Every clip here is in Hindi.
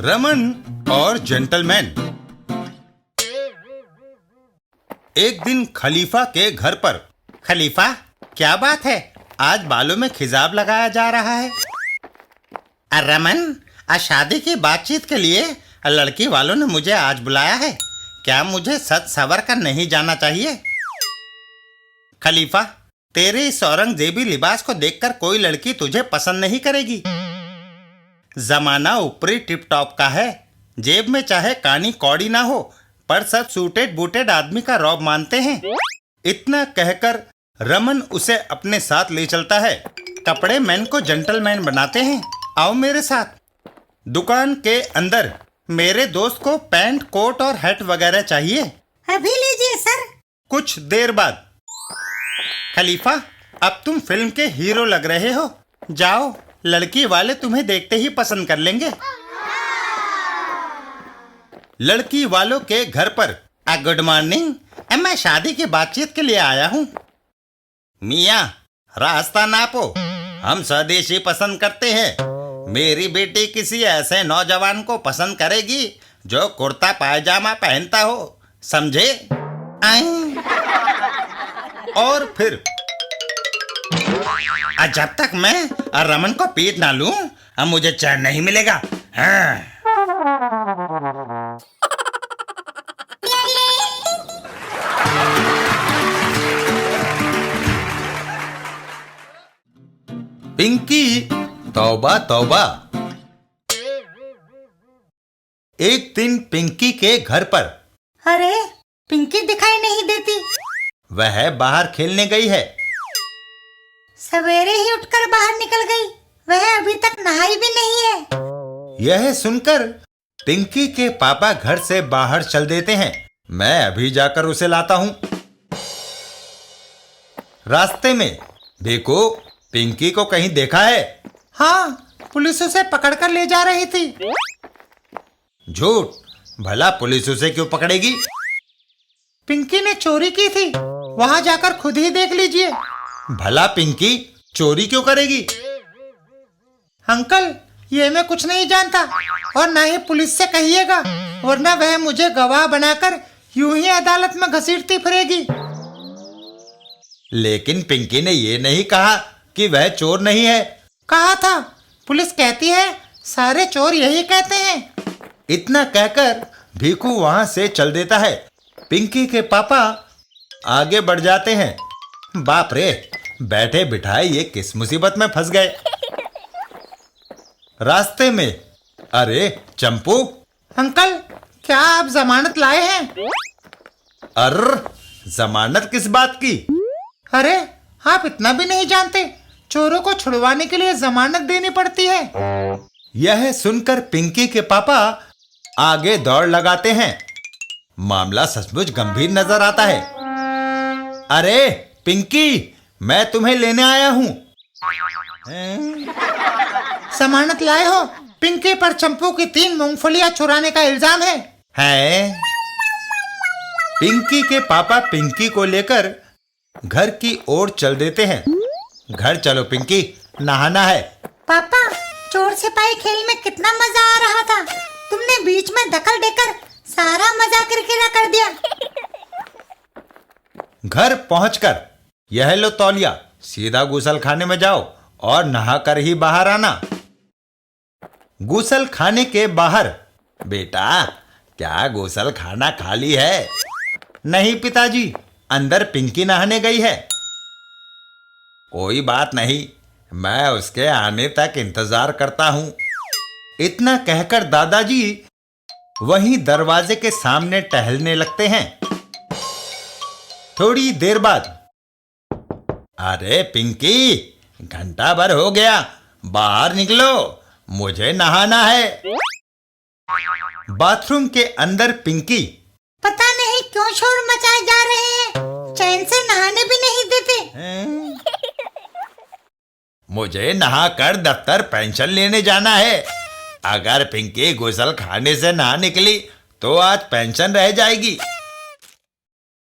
रमन और जेंटलमैन। एक दिन खलीफा के घर पर। खलीफा, क्या बात है, आज बालों में खिजाब लगाया जा रहा है? रमन, आज शादी की बातचीत के लिए लड़की वालों ने मुझे आज बुलाया है। क्या मुझे सच सवर कर नहीं जाना चाहिए? खलीफा, तेरे इस औरंगजेबी लिबास को देखकर कोई लड़की तुझे पसंद नहीं करेगी। जमाना ऊपरी टिप टॉप का है, जेब में चाहे कानी कौड़ी ना हो, पर सब सूटेड बूटेड आदमी का रौब मानते हैं। इतना कहकर रमन उसे अपने साथ ले चलता है। कपड़े मैन को जेंटलमैन बनाते हैं। आओ मेरे साथ। दुकान के अंदर मेरे दोस्त को पैंट कोट और हैट वगैरह चाहिए। अभी लीजिए सर। कुछ देर बाद। खलीफा, अब तुम फिल्म के हीरो लग रहे हो। जाओ, लड़की वाले तुम्हें देखते ही पसंद कर लेंगे। लड़की वालों के घर पर। गुड मॉर्निंग, मैं शादी की बातचीत के लिए आया हूँ। मियाँ, रास्ता नापो, हम स्वदेशी पसंद करते हैं। मेरी बेटी किसी ऐसे नौजवान को पसंद करेगी जो कुर्ता पायजामा पहनता हो, समझे? और फिर जब तक मैं रमन को पीट ना लूं, मुझे चैन नहीं मिलेगा। हाँ। पिंकी, तौबा तौबा। एक दिन पिंकी के घर पर। अरे, पिंकी दिखाई नहीं देती। वह बाहर खेलने गई है। सवेरे ही उठकर बाहर निकल गई। वह अभी तक नहाई भी नहीं है। यह सुनकर पिंकी के पापा घर से बाहर चल देते हैं। मैं अभी जाकर उसे लाता हूं। रास्ते में देखो, पिंकी को कहीं देखा है? हाँ, पुलिस उसे पकड़कर ले जा रही थी। झूठ, भला पुलिस उसे क्यों पकड़ेगी? पिंकी ने चोरी की थी, वहां जाकर खुद ही देख लीजिए। भला पिंकी चोरी क्यों करेगी? अंकल, ये मैं कुछ नहीं जानता, और ना ही पुलिस से कहिएगा, वरना वह मुझे गवाह बनाकर यूं ही अदालत में घसीटती फिरेगी। लेकिन पिंकी ने ये नहीं कहा कि वह चोर नहीं है। कहा था, पुलिस कहती है सारे चोर यही कहते हैं। इतना कहकर भीखू वहां से चल देता है। पिंकी के पापा आगे बढ़ जाते हैं। बाप रे, बैठे बिठाए ये किस मुसीबत में फंस गए। रास्ते में। अरे चंपू। अंकल, क्या आप जमानत लाए हैं? अर्र, जमानत किस बात की? अरे, आप इतना भी नहीं जानते, चोरों को छुड़वाने के लिए जमानत देनी पड़ती है। यह सुनकर पिंकी के पापा आगे दौड़ लगाते हैं। मामला सचमुच गंभीर नजर आता है। अरे पिंकी, मैं तुम्हें लेने आया हूं। जमानत लाए हो? पिंकी पर चंपू की 3 मूंगफलियां चुराने का इल्जाम है। पिंकी के पापा पिंकी को लेकर घर की ओर चल देते हैं। घर चलो पिंकी, नहाना है। पापा, चोर सिपाही खेल में कितना मजा आ रहा था, तुमने बीच में दखल देकर सारा मजा किरकिरा कर दिया। घर पहुंचकर यह लो तौलिया, सीधा गुसल खाने में जाओ और नहाकर ही बाहर आना। गुसल खाने के बाहर। बेटा, क्या गुसल खाना खाली है? नहीं पिताजी, अंदर पिंकी नहाने गई है। कोई बात नहीं, मैं उसके आने तक इंतजार करता हूं। इतना कहकर दादाजी वहीं दरवाजे के सामने टहलने लगते हैं। थोड़ी देर बाद। अरे पिंकी, घंटा भर हो गया, बाहर निकलो, मुझे नहाना है। बाथरूम के अंदर पिंकी। पता नहीं क्यों शोर मचाए जा रहे हैं, चैन से नहाने भी नहीं देते। मुझे नहाकर दफ्तर पेंशन लेने जाना है। अगर पिंकी गुसल खाने से ना निकली तो आज पेंशन रह जाएगी।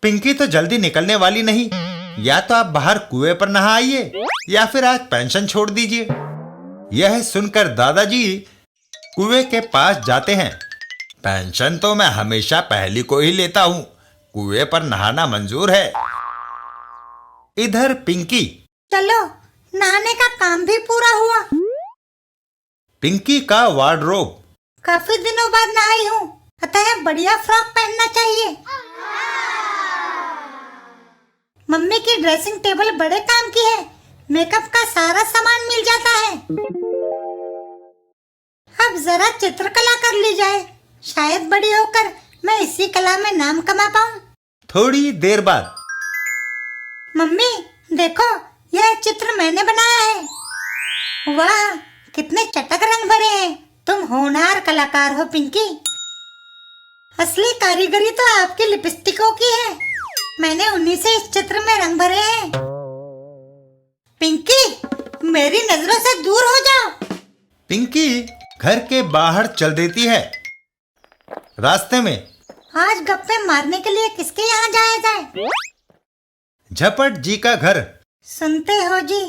पिंकी तो जल्दी निकलने वाली नहीं। या तो आप बाहर कुएं पर नहा आइए, या फिर आज पेंशन छोड़ दीजिए। यह सुनकर दादाजी कुएं के पास जाते हैं। पेंशन तो मैं हमेशा पहली को ही लेता हूं, कुएं पर नहाना मंजूर है। इधर पिंकी। चलो, नहाने का काम भी पूरा हुआ। पिंकी का वार्डरोब। काफी दिनों बाद नहाई हूँ, अतः बढ़िया फ्रॉक पहनना चाहिए। मम्मी की ड्रेसिंग टेबल बड़े काम की है, मेकअप का सारा सामान मिल जाता है। अब जरा चित्रकला कर ली जाए, शायद बड़ी होकर मैं इसी कला में नाम कमा पाऊं। थोड़ी देर बाद। मम्मी देखो, यह चित्र मैंने बनाया है। वाह, कितने चटक रंग भरे हैं। तुम होनहार कलाकार हो पिंकी। असली कारीगरी तो आपकी लिपस्टिकों की है, मैंने उन्हीं से इस चित्र में रंग भरे हैं। पिंकी, मेरी नजरों से दूर हो जाओ। पिंकी घर के बाहर चल देती है। रास्ते में आज गप्पे मारने के लिए किसके यहाँ जाया जाए? झपट जी का घर। सुनते हो जी,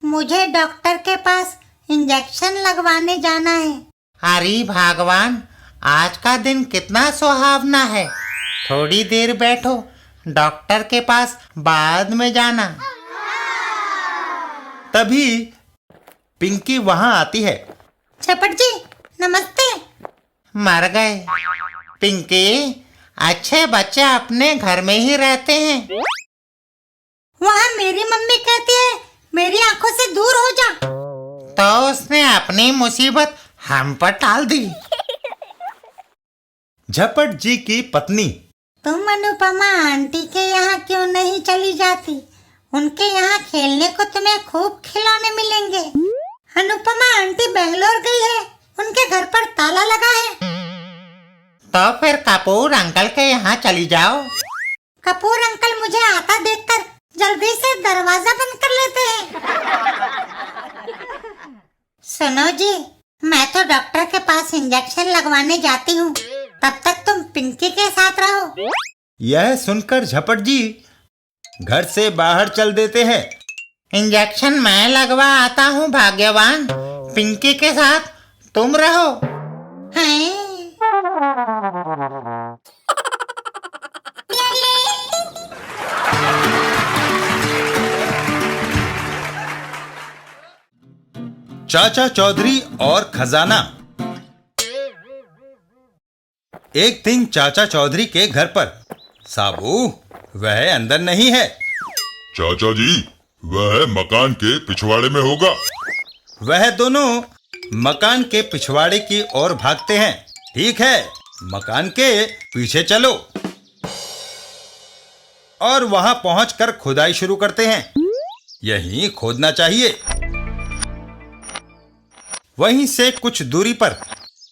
मुझे डॉक्टर के पास इंजेक्शन लगवाने जाना है। अरे भगवान, आज का दिन कितना सुहावना है। थोड़ी देर बैठो, डॉक्टर के पास बाद में जाना। तभी पिंकी वहां आती है। झपट जी, नमस्ते। मर गए। पिंकी, अच्छे बच्चे अपने घर में ही रहते हैं। वहाँ मेरी मम्मी कहती है मेरी आंखों से दूर हो जा। तो उसने अपनी मुसीबत हम पर टाल दी। झपट जी की पत्नी। तुम अनुपमा आंटी के यहाँ क्यों नहीं चली जाती? उनके यहाँ खेलने को तुम्हें खूब खिलौने मिलेंगे। अनुपमा आंटी बेंगलोर गई है, उनके घर पर ताला लगा है। तो फिर कपूर अंकल के यहाँ चली जाओ। कपूर अंकल मुझे आता देखकर जल्दी से दरवाजा बंद कर लेते हैं। सुनो जी, मैं तो डॉक्टर के पास इंजेक्शन लगवाने जाती हूँ, तब तक तुम पिंकी के साथ रहो। यह सुनकर झपट जी घर से बाहर चल देते हैं। इंजेक्शन मैं लगवा आता हूँ भाग्यवान, पिंकी के साथ तुम रहो। हैं? चाचा चौधरी और खजाना। एक दिन चाचा चौधरी के घर पर। साबू, वह अंदर नहीं है। चाचा जी, वह मकान के पिछवाड़े में होगा। वह दोनों मकान के पिछवाड़े की ओर भागते हैं। ठीक है, मकान के पीछे चलो। और वहां पहुंचकर खुदाई शुरू करते हैं। यहीं खोदना चाहिए। वहीं से कुछ दूरी पर।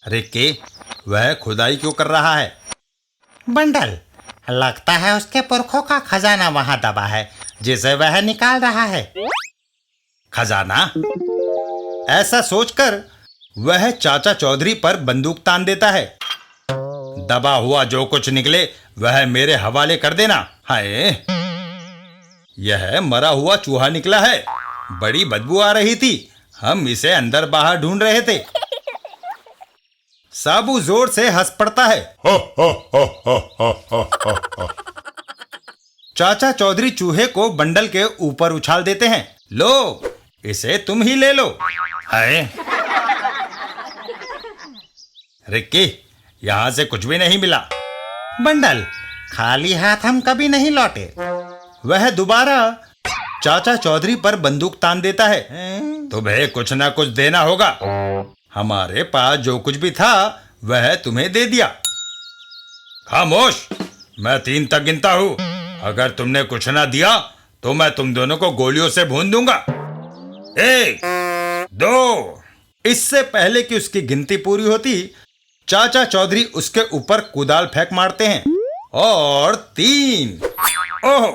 रिक्की, वह खुदाई क्यों कर रहा है? बंडल, लगता है उसके पुरखों का खजाना वहां दबा है, जिसे वह निकाल रहा है। खजाना? ऐसा सोचकर वह चाचा चौधरी पर बंदूक तान देता है। दबा हुआ जो कुछ निकले वह मेरे हवाले कर देना। हाय, यह मरा हुआ चूहा निकला है। बड़ी बदबू आ रही थी, हम इसे अंदर बाहर ढूंढ रहे थे। साबू जोर से हंस पड़ता है। चाचा चौधरी चूहे को बंडल के ऊपर उछाल देते हैं। लो, इसे तुम ही ले लो। हाय, रिक्की, यहां से कुछ भी नहीं मिला। बंडल, खाली हाथ हम कभी नहीं लौटे। वह दोबारा चाचा चौधरी पर बंदूक तान देता है। तुम्हें कुछ ना कुछ देना होगा। हमारे पास जो कुछ भी था वह तुम्हें दे दिया। खामोश, मैं 3 तक गिनता हूं। अगर तुमने कुछ ना दिया तो मैं तुम दोनों को गोलियों से भून दूंगा। 1, 2। इससे पहले कि उसकी गिनती पूरी होती, चाचा चौधरी उसके ऊपर कुदाल फेंक मारते हैं। और 3। ओह!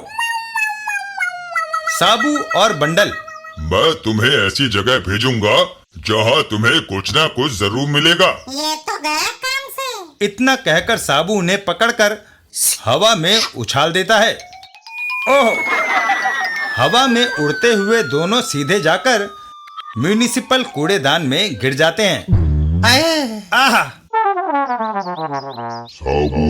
साबू और बंडल। मैं तुम्हें ऐसी जगह भेजूंगा जहां तुम्हें कुछ ना कुछ जरूर मिलेगा। ये तो गया काम से। इतना कहकर साबू उन्हें पकड़कर हवा में उछाल देता है। ओह! हवा में उड़ते हुए दोनों सीधे जाकर म्युनिसिपल कूड़ेदान में गिर जाते हैं। आए आहा साबू